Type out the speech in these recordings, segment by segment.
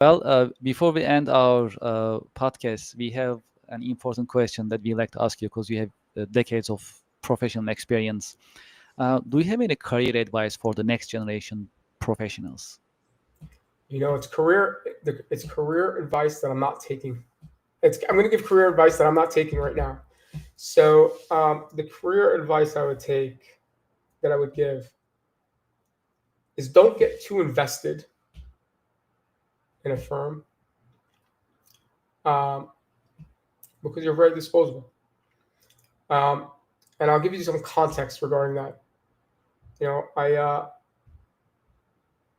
Well, before we end our podcast, we have an important question that we like to ask you because you have decades of professional experience. Do you have any career advice for the next generation professionals? It's career advice that I'm not taking. I'm going to give career advice that I'm not taking right now. So the career advice that I would give is don't get too invested in a firm, um, because you're very disposable. Um, and I'll give you some context regarding that.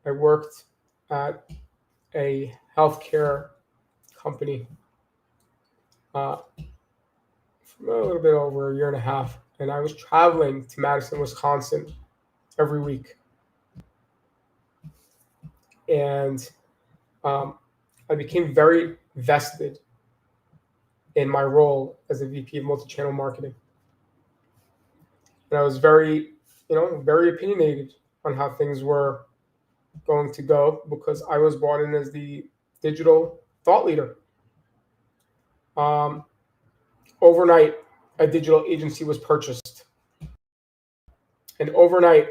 I worked at a healthcare company uh, for a little bit over a year and a half, and I was traveling to Madison, Wisconsin every week, and I became very vested in my role as a VP of multi-channel marketing, and I was very opinionated on how things were going to go because I was brought in as the digital thought leader. Um, Overnight, a digital agency was purchased, and overnight,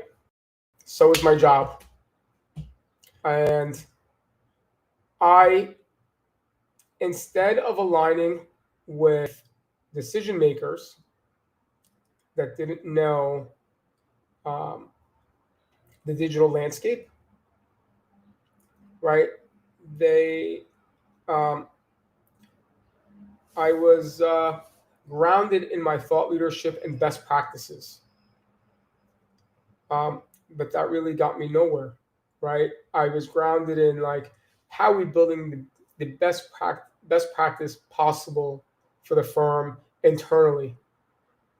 so was my job. And I, instead of aligning with decision makers that didn't know um, the digital landscape, right? They, um, I was grounded in my thought leadership and best practices, but that really got me nowhere, right? I was grounded in like how are we building the best practice possible for the firm internally,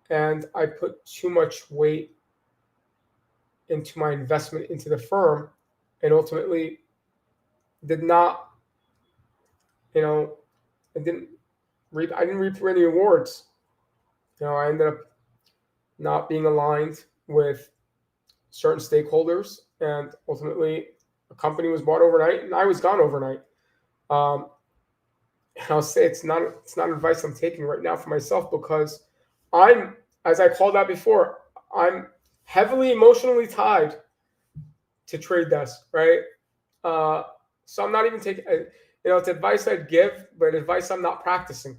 and I put too much weight into my investment into the firm, and ultimately did not, you know, I didn't reap any awards. I ended up not being aligned with certain stakeholders, and ultimately, a company was bought overnight, and I was gone overnight. Um, and I'll say it's not advice I'm taking right now for myself because I'm, as I called out before, I'm heavily emotionally tied to trade desk, right? Uh, so I'm not even taking, it's advice I'd give, but advice I'm not practicing.